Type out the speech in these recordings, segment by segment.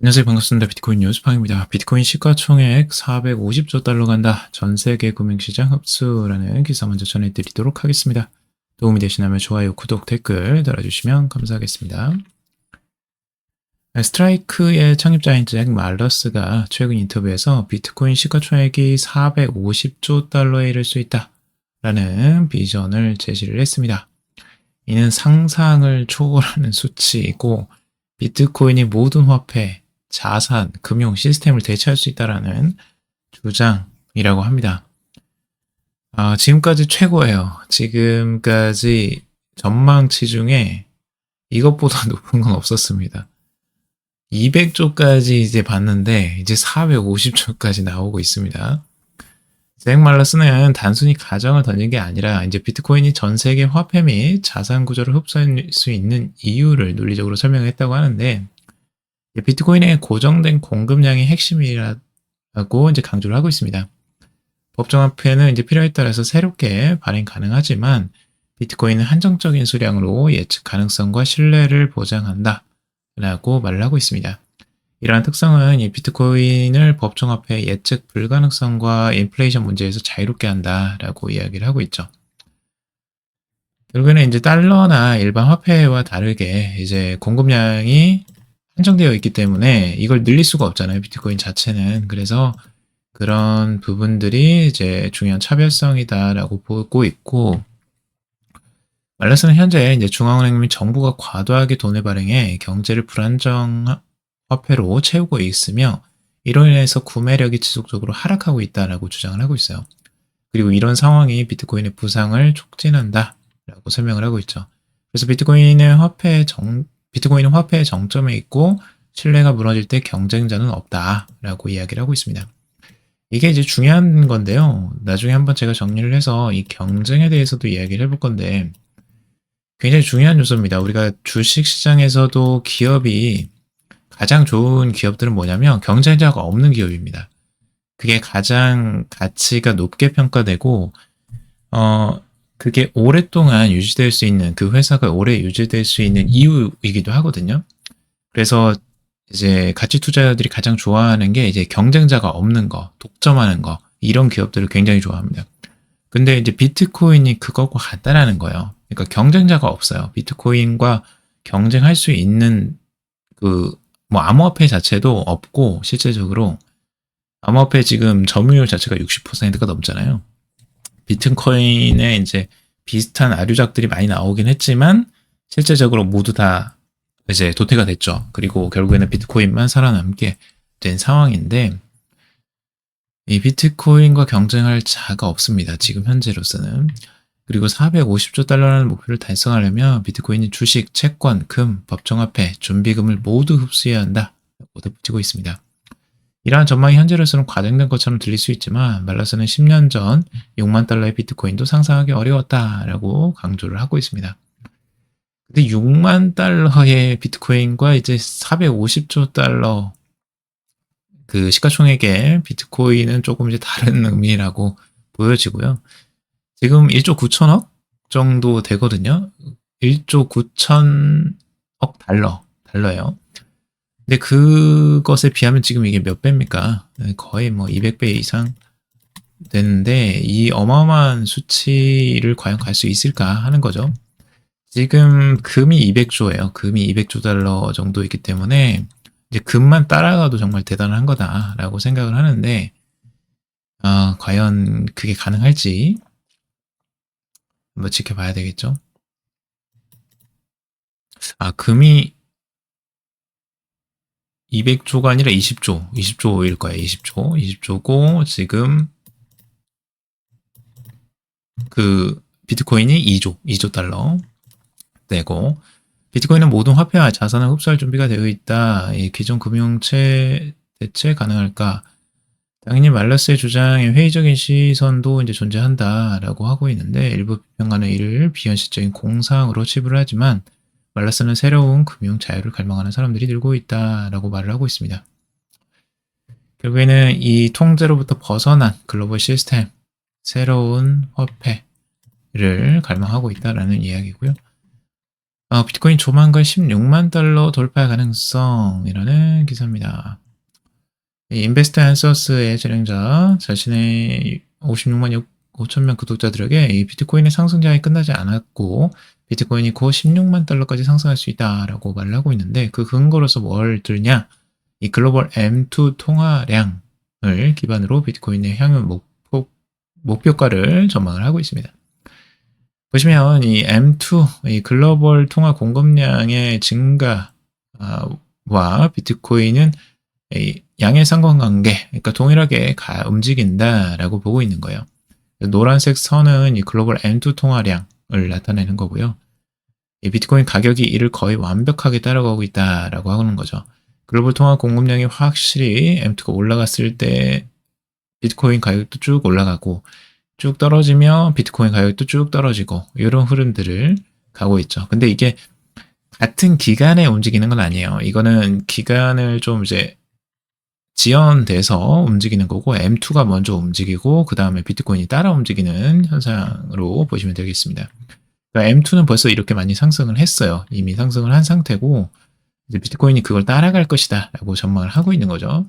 안녕하세요. 반갑습니다. 비트코인 뉴스팡입니다. 비트코인 시가총액 450조 달러 간다. 전 세계 금융시장 흡수라는 기사 먼저 전해드리도록 하겠습니다. 도움이 되시나면 좋아요, 구독, 댓글 달아주시면 감사하겠습니다. 스트라이크의 창립자인 잭 말러스가 최근 인터뷰에서 비트코인 시가총액이 450조 달러에 이를 수 있다라는 비전을 제시를 했습니다. 이는 상상을 초월하는 수치이고 비트코인이 모든 화폐, 자산, 금융 시스템을 대체할 수 있다는 주장이라고 합니다. 지금까지 최고예요. 지금까지 전망치 중에 이것보다 높은 건 없었습니다. 200조까지 이제 봤는데 이제 450조까지 나오고 있습니다. 잭 말러스는 단순히 가정을 던진 게 아니라 이제 비트코인이 전 세계 화폐 및 자산 구조를 흡수할 수 있는 이유를 논리적으로 설명했다고 하는데 비트코인의 고정된 공급량이 핵심이라고 이제 강조를 하고 있습니다. 법정화폐는 이제 필요에 따라서 새롭게 발행 가능하지만 비트코인은 한정적인 수량으로 예측 가능성과 신뢰를 보장한다라고 말을 하고 있습니다. 이러한 특성은 이 비트코인을 법정화폐의 예측 불가능성과 인플레이션 문제에서 자유롭게 한다라고 이야기를 하고 있죠. 결국에는 이제 달러나 일반 화폐와 다르게 이제 공급량이 한정되어 있기 때문에 이걸 늘릴 수가 없잖아요. 비트코인 자체는. 그래서 그런 부분들이 이제 중요한 차별성이다라고 보고 있고, 말러스는 현재 이제 중앙은행 및 정부가 과도하게 돈을 발행해 경제를 불안정 화폐로 채우고 있으며 이로 인해서 구매력이 지속적으로 하락하고 있다라고 주장을 하고 있어요. 그리고 이런 상황이 비트코인의 부상을 촉진한다라고 설명을 하고 있죠. 그래서 비트코인은 화폐의 정점에 있고 신뢰가 무너질 때 경쟁자는 없다라고 이야기를 하고 있습니다. 이게 이제 중요한 건데요. 나중에 한번 제가 정리를 해서 이 경쟁에 대해서도 이야기를 해볼 건데 굉장히 중요한 요소입니다. 우리가 주식시장에서도 기업이 가장 좋은 기업들은 뭐냐면 경쟁자가 없는 기업입니다. 그게 가장 가치가 높게 평가되고 그게 오랫동안 유지될 수 있는, 그 회사가 오래 유지될 수 있는 이유이기도 하거든요. 그래서 이제 가치 투자자들이 가장 좋아하는 게 이제 경쟁자가 없는 거, 독점하는 거, 이런 기업들을 굉장히 좋아합니다. 근데 이제 비트코인이 그것과 같다라는 거예요. 그러니까 경쟁자가 없어요. 비트코인과 경쟁할 수 있는 암호화폐 자체도 없고, 실제적으로 암호화폐 지금 점유율 자체가 60%가 넘잖아요. 비트코인에 이제 비슷한 아류작들이 많이 나오긴 했지만 실제적으로 모두 다 이제 도태가 됐죠. 그리고 결국에는 비트코인만 살아남게 된 상황인데 이 비트코인과 경쟁할 자가 없습니다. 지금 현재로서는. 그리고 450조 달러라는 목표를 달성하려면 비트코인이 주식, 채권, 금, 법정화폐, 준비금을 모두 흡수해야 한다고 덧붙이고 있습니다. 이러한 전망이 현재로서는 과장된 것처럼 들릴 수 있지만 말러스는 10년 전 6만 달러의 비트코인도 상상하기 어려웠다라고 강조를 하고 있습니다. 근데 6만 달러의 비트코인과 이제 450조 달러 그 시가총액의 비트코인은 조금 이제 다른 의미라고 보여지고요. 지금 1조 9천억 정도 되거든요. 1조 9천억 달러예요. 근데 그것에 비하면 지금 이게 몇 배입니까? 거의 뭐 200배 이상 되는데 이 어마어마한 수치를 과연 갈 수 있을까 하는 거죠. 지금 금이 200조예요. 금이 200조 달러 정도 있기 때문에 이제 금만 따라가도 정말 대단한 거다라고 생각을 하는데 과연 그게 가능할지 한번 지켜봐야 되겠죠. 금이 200조가 아니라 20조일 거예요. 20조고 지금 그 비트코인이 2조 달러 되고 비트코인은 모든 화폐와 자산을 흡수할 준비가 되어 있다. 이 기존 금융체 대체 가능할까? 당연히 말러스의 주장에 회의적인 시선도 이제 존재한다라고 하고 있는데 일부 비평가는 이를 비현실적인 공상으로 치부를 하지만 말러스는 새로운 금융 자유를 갈망하는 사람들이 늘고 있다라고 말을 하고 있습니다. 결국에는 이 통제로부터 벗어난 글로벌 시스템, 새로운 화폐를 갈망하고 있다라는 이야기고요. 비트코인 조만간 16만 달러 돌파 가능성이라는 기사입니다. 이 인베스트 앤서스의 진행자 자신의 56만 5천 명 구독자들에게 이 비트코인의 상승장이 끝나지 않았고 비트코인이 곧 16만 달러까지 상승할 수 있다라고 말을 하고 있는데 그 근거로서 뭘 들냐? 이 글로벌 M2 통화량을 기반으로 비트코인의 향후 목표가를 전망을 하고 있습니다. 보시면 이 M2, 이 글로벌 통화 공급량의 증가와 비트코인은 이 양의 상관관계, 그러니까 동일하게 움직인다라고 보고 있는 거예요. 노란색 선은 이 글로벌 M2 통화량을 나타내는 거고요. 이 비트코인 가격이 이를 거의 완벽하게 따라가고 있다라고 하는 거죠. 글로벌 통화 공급량이 확실히 M2가 올라갔을 때 비트코인 가격도 쭉 올라가고 쭉 떨어지면 비트코인 가격도 쭉 떨어지고 이런 흐름들을 가고 있죠. 근데 이게 같은 기간에 움직이는 건 아니에요. 이거는 기간을 좀 이제 지연돼서 움직이는 거고 M2가 먼저 움직이고 그 다음에 비트코인이 따라 움직이는 현상으로 보시면 되겠습니다. 그러니까 M2는 벌써 이렇게 많이 상승을 했어요. 이미 상승을 한 상태고 이제 비트코인이 그걸 따라갈 것이다 라고 전망을 하고 있는 거죠.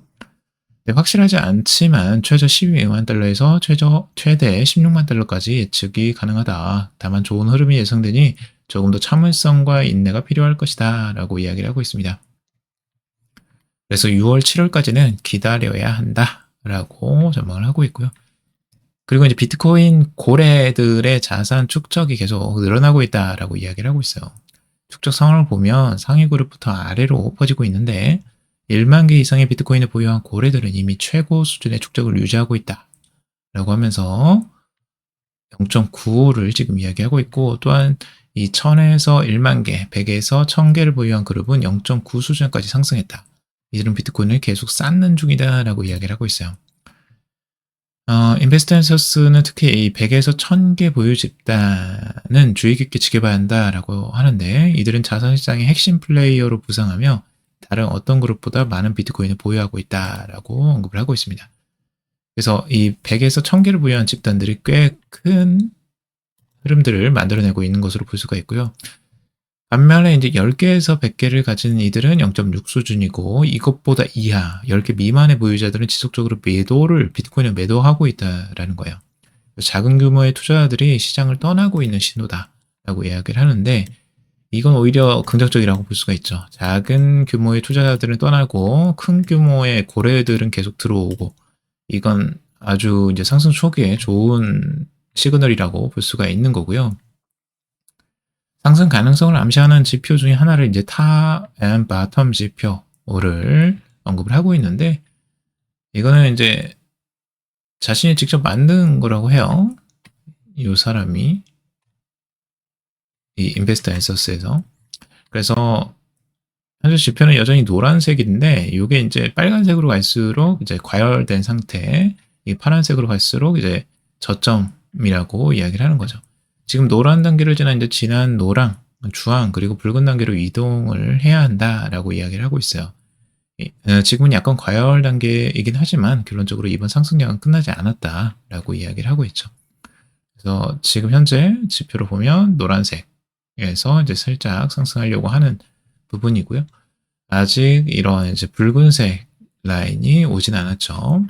네, 확실하지 않지만 최저 12만 달러에서 최대 16만 달러까지 예측이 가능하다. 다만 좋은 흐름이 예상되니 조금 더 참을성과 인내가 필요할 것이다 라고 이야기를 하고 있습니다. 그래서 6월, 7월까지는 기다려야 한다 라고 전망을 하고 있고요. 그리고 이제 비트코인 고래들의 자산 축적이 계속 늘어나고 있다라고 이야기를 하고 있어요. 축적 상황을 보면 상위 그룹부터 아래로 퍼지고 있는데 1만 개 이상의 비트코인을 보유한 고래들은 이미 최고 수준의 축적을 유지하고 있다 라고 하면서 0.95를 지금 이야기하고 있고 또한 이 1000에서 1만 개, 100에서 1000개를 보유한 그룹은 0.9 수준까지 상승했다. 이들은 비트코인을 계속 쌓는 중이다 라고 이야기를 하고 있어요. 인베스트 앤서스는 특히 이 100에서 1000개 보유 집단은 주의 깊게 지켜봐야 한다라고 하는데 이들은 자산시장의 핵심 플레이어로 부상하며 다른 어떤 그룹보다 많은 비트코인을 보유하고 있다라고 언급을 하고 있습니다. 그래서 이 100에서 1000개를 보유한 집단들이 꽤 큰 흐름들을 만들어내고 있는 것으로 볼 수가 있고요. 반면에 이제 10개에서 100개를 가진 이들은 0.6 수준이고 이것보다 이하 10개 미만의 보유자들은 지속적으로 비트코인을 매도하고 있다라는 거예요. 작은 규모의 투자자들이 시장을 떠나고 있는 신호다라고 이야기를 하는데 이건 오히려 긍정적이라고 볼 수가 있죠. 작은 규모의 투자자들은 떠나고 큰 규모의 고래들은 계속 들어오고 이건 아주 이제 상승 초기에 좋은 시그널이라고 볼 수가 있는 거고요. 상승 가능성을 암시하는 지표 중에 하나를 이제 탑 앤 바텀 지표를 언급을 하고 있는데 이거는 이제 자신이 직접 만든 거라고 해요. 이 사람이 이 인베스트 앤서스에서. 그래서 현재 지표는 여전히 노란색인데 이게 이제 빨간색으로 갈수록 이제 과열된 상태, 이 파란색으로 갈수록 이제 저점이라고 이야기를 하는 거죠. 지금 노란 단계를 지나 이제 진한 노랑, 주황 그리고 붉은 단계로 이동을 해야 한다라고 이야기를 하고 있어요. 지금은 약간 과열 단계이긴 하지만 결론적으로 이번 상승량은 끝나지 않았다라고 이야기를 하고 있죠. 그래서 지금 현재 지표로 보면 노란색에서 이제 살짝 상승하려고 하는 부분이고요. 아직 이런 이제 붉은색 라인이 오진 않았죠.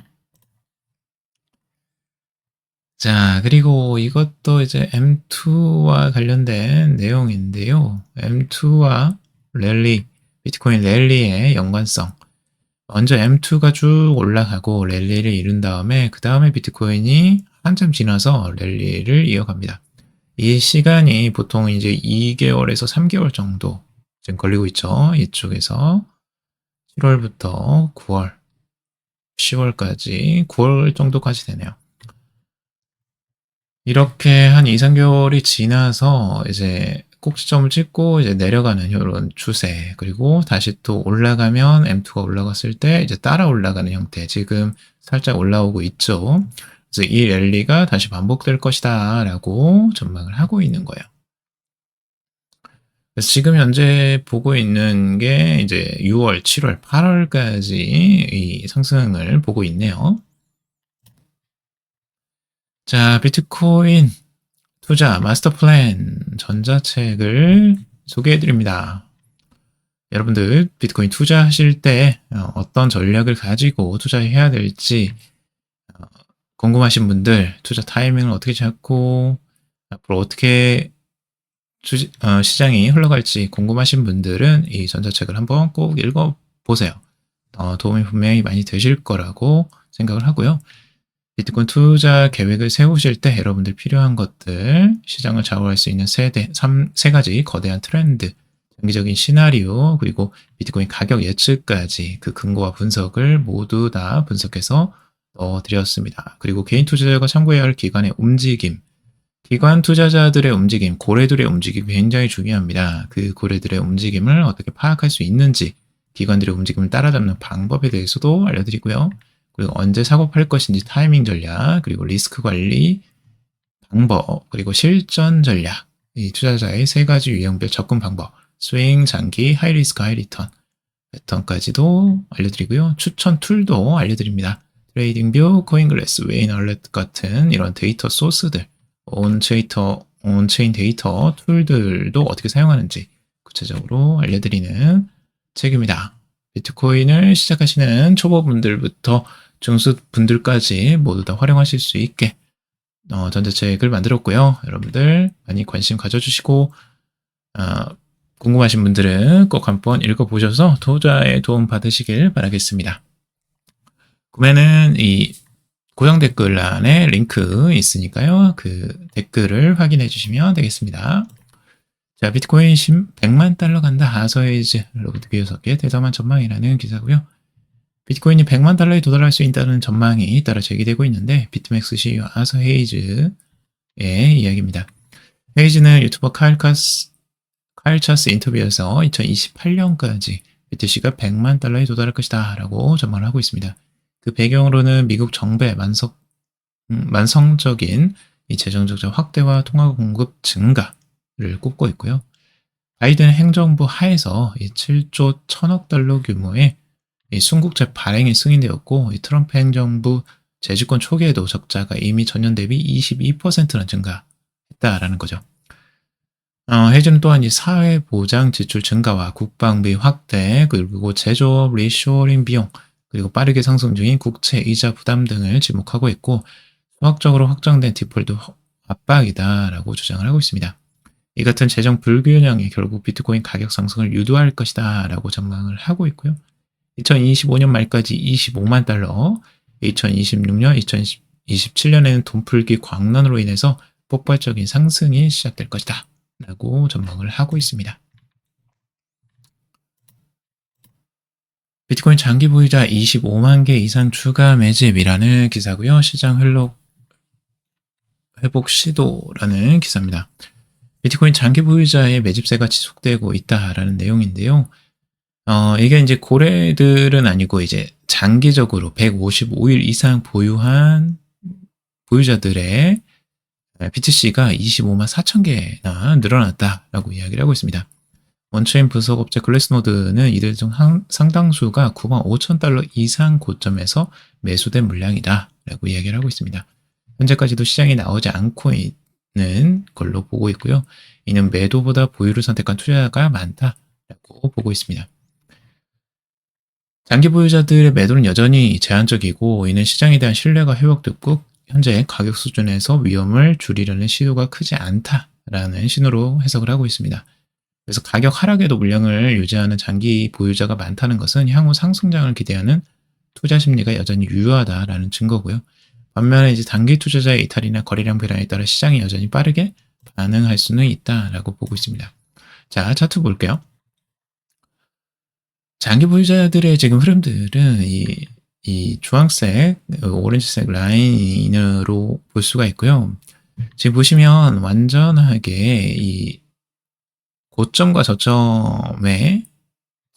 자, 그리고 이것도 이제 M2와 관련된 내용인데요. M2와 비트코인 랠리의 연관성. 먼저 M2가 쭉 올라가고 랠리를 이룬 다음에 그 다음에 비트코인이 한참 지나서 랠리를 이어갑니다. 이 시간이 보통 이제 2개월에서 3개월 정도 지금 걸리고 있죠. 이쪽에서 7월부터 9월, 10월까지 9월 정도까지 되네요. 이렇게 한 2, 3개월이 지나서 이제 꼭지점을 찍고 이제 내려가는 이런 추세, 그리고 다시 또 올라가면 M2가 올라갔을 때 이제 따라 올라가는 형태, 지금 살짝 올라오고 있죠. 그래서 이 랠리가 다시 반복될 것이다 라고 전망을 하고 있는 거예요. 그래서 지금 현재 보고 있는 게 이제 6월, 7월, 8월까지 이 상승을 보고 있네요. 자, 비트코인 투자 마스터 플랜 전자책을 소개해 드립니다. 여러분들 비트코인 투자하실 때 어떤 전략을 가지고 투자해야 될지 궁금하신 분들, 투자 타이밍을 어떻게 잡고 앞으로 어떻게 시장이 흘러갈지 궁금하신 분들은 이 전자책을 한번 꼭 읽어보세요. 도움이 분명히 많이 되실 거라고 생각을 하고요. 비트코인 투자 계획을 세우실 때 여러분들 필요한 것들, 시장을 좌우할 수 있는 세 가지 거대한 트렌드, 장기적인 시나리오, 그리고 비트코인 가격 예측까지 그 근거와 분석을 모두 다 분석해서 넣어드렸습니다. 그리고 개인 투자자가 참고해야 할 기관의 움직임, 기관 투자자들의 움직임, 고래들의 움직임이 굉장히 중요합니다. 그 고래들의 움직임을 어떻게 파악할 수 있는지, 기관들의 움직임을 따라잡는 방법에 대해서도 알려드리고요. 그리고 언제 사고팔 것인지 타이밍 전략, 그리고 리스크 관리 방법, 그리고 실전 전략, 이 투자자의 세 가지 유형별 접근 방법, 스윙, 장기, 하이 리스크, 하이 리턴, 패턴까지도 알려드리고요. 추천 툴도 알려드립니다. 트레이딩뷰, 코인글래스, 웨인얼렛 같은 이런 데이터 소스들, 온체인 데이터 툴들도 어떻게 사용하는지 구체적으로 알려드리는 책입니다. 비트코인을 시작하시는 초보분들부터 중수분들까지 모두 다 활용하실 수 있게 전자책을 만들었고요. 여러분들 많이 관심 가져주시고 궁금하신 분들은 꼭 한번 읽어보셔서 투자에 도움 받으시길 바라겠습니다. 구매는 이 고정 댓글란에 링크 있으니까요. 그 댓글을 확인해 주시면 되겠습니다. 자, 비트코인 100만 달러 간다. 아서헤이즈 로버트 기요석의 대담한 전망이라는 기사고요. 비트코인이 100만 달러에 도달할 수 있다는 전망이 따라 제기되고 있는데 비트맥스 CEO 아서헤이즈의 이야기입니다. 헤이즈는 유튜버 카일 차스 인터뷰에서 2028년까지 BTC가 100만 달러에 도달할 것이다 라고 전망을 하고 있습니다. 그 배경으로는 미국 정부의 만성적인 이 재정적자 확대와 통화 공급 증가를 꼽고 있고요. 바이든 행정부 하에서 이 7조 1000억 달러 규모의 이 순국채 발행이 승인되었고, 이 트럼프 행정부 재집권 초기에도 적자가 이미 전년 대비 22%나 증가했다라는 거죠. 헤이즈는 또한 이 사회보장 지출 증가와 국방비 확대, 그리고 제조업 리쇼링 비용, 그리고 빠르게 상승 중인 국채 이자 부담 등을 지목하고 있고, 수학적으로 확정된 디폴트 압박이다라고 주장을 하고 있습니다. 이 같은 재정 불균형이 결국 비트코인 가격 상승을 유도할 것이다 라고 전망을 하고 있고요. 2025년 말까지 25만 달러, 2026년, 2027년에는 돈풀기 광란으로 인해서 폭발적인 상승이 시작될 것이다 라고 전망을 하고 있습니다. 비트코인 장기 보유자 25만 개 이상 추가 매집이라는 기사고요. 시장 회복 시도라는 기사입니다. 비트코인 장기 보유자의 매집세가 지속되고 있다라는 내용인데요. 이게 이제 고래들은 아니고 이제 장기적으로 155일 이상 보유한 보유자들의 BTC가 25만 4천 개나 늘어났다라고 이야기를 하고 있습니다. 원체인 분석업체 글래스노드는 이들 중 상당수가 9만 5천 달러 이상 고점에서 매수된 물량이다 라고 이야기를 하고 있습니다. 현재까지도 시장이 나오지 않고 있는 걸로 보고 있고요. 이는 매도보다 보유를 선택한 투자자가 많다라고 보고 있습니다. 장기 보유자들의 매도는 여전히 제한적이고, 이는 시장에 대한 신뢰가 회복됐고 현재 가격 수준에서 위험을 줄이려는 시도가 크지 않다라는 신호로 해석을 하고 있습니다. 그래서 가격 하락에도 물량을 유지하는 장기 보유자가 많다는 것은 향후 상승장을 기대하는 투자 심리가 여전히 유효하다라는 증거고요. 반면에 이제 단기 투자자의 이탈이나 거래량 변화에 따라 시장이 여전히 빠르게 반응할 수는 있다라고 보고 있습니다. 자, 차트 볼게요. 장기 보유자들의 지금 흐름들은 이 주황색, 오렌지색 라인으로 볼 수가 있고요. 지금 보시면 완전하게 이 고점과 저점에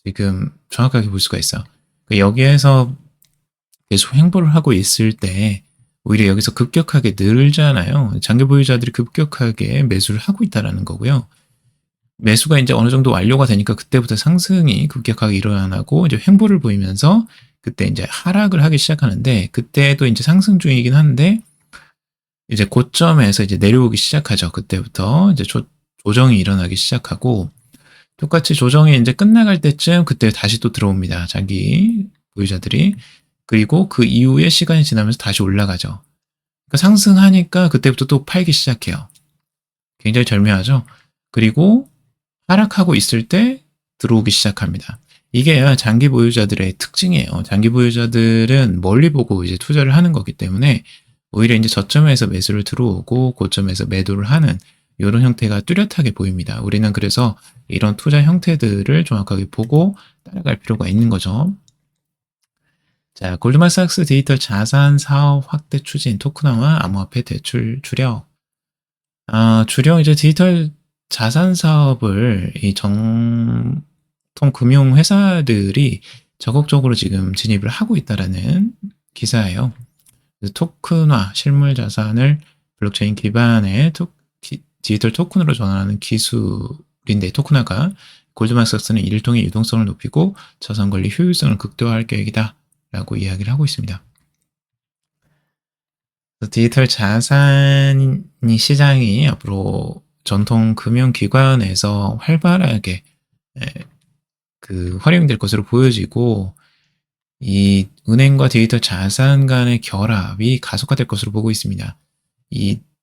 지금 정확하게 볼 수가 있어요. 여기에서 계속 횡보를 하고 있을 때 오히려 여기서 급격하게 늘잖아요. 장기 보유자들이 급격하게 매수를 하고 있다는 거고요. 매수가 이제 어느 정도 완료가 되니까 그때부터 상승이 급격하게 일어나고 이제 횡보를 보이면서 그때 이제 하락을 하기 시작하는데, 그때도 이제 상승 중이긴 한데 이제 고점에서 이제 내려오기 시작하죠. 그때부터 이제 조정이 일어나기 시작하고, 똑같이 조정이 이제 끝나갈 때쯤 그때 다시 또 들어옵니다. 자기 보유자들이. 그리고 그 이후에 시간이 지나면서 다시 올라가죠. 그러니까 상승하니까 그때부터 또 팔기 시작해요. 굉장히 절묘하죠. 그리고 하락하고 있을 때 들어오기 시작합니다. 이게 장기 보유자들의 특징이에요. 장기 보유자들은 멀리 보고 이제 투자를 하는 거기 때문에 오히려 이제 저점에서 매수를 들어오고 고점에서 매도를 하는 이런 형태가 뚜렷하게 보입니다. 우리는 그래서 이런 투자 형태들을 정확하게 보고 따라갈 필요가 있는 거죠. 자, 골드만삭스 디지털 자산 사업 확대 추진 토큰화와 암호화폐 대출 주력. 주력 이제 디지털 자산 사업을 이 정통 금융 회사들이 적극적으로 지금 진입을 하고 있다라는 기사예요. 토큰화, 실물 자산을 블록체인 기반의 디지털 토큰으로 전환하는 기술인데 토큰화가 골드만삭스는 이를 통해 유동성을 높이고 자산 관리 효율성을 극대화할 계획이다 라고 이야기를 하고 있습니다. 디지털 자산 시장이 앞으로 전통 금융기관에서 활발하게 활용될 것으로 보여지고 이 은행과 디지털 자산 간의 결합이 가속화될 것으로 보고 있습니다.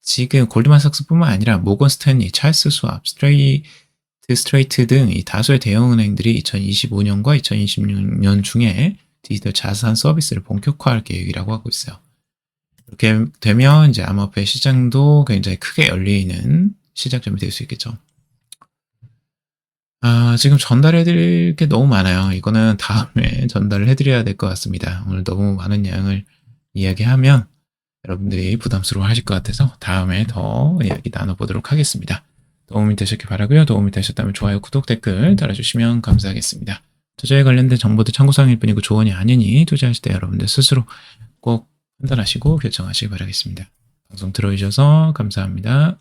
지금 골드만삭스뿐만 아니라 모건 스탠리, 찰스 스왑, 스트레이트 등 이 다수의 대형 은행들이 2025년과 2026년 중에 디지털 자산 서비스를 본격화할 계획이라고 하고 있어요. 이렇게 되면 이제 암호화폐 시장도 굉장히 크게 열리는 시작점이 될 수 있겠죠. 지금 전달해드릴 게 너무 많아요. 이거는 다음에 전달을 해드려야 될 것 같습니다. 오늘 너무 많은 양을 이야기하면 여러분들이 부담스러워 하실 것 같아서 다음에 더 이야기 나눠보도록 하겠습니다. 도움이 되셨길 바라고요. 도움이 되셨다면 좋아요, 구독, 댓글 달아주시면 감사하겠습니다. 투자에 관련된 정보도 참고사항일 뿐이고 조언이 아니니 투자하실 때 여러분들 스스로 꼭 판단하시고 결정하시기 바라겠습니다. 방송 들어주셔서 감사합니다.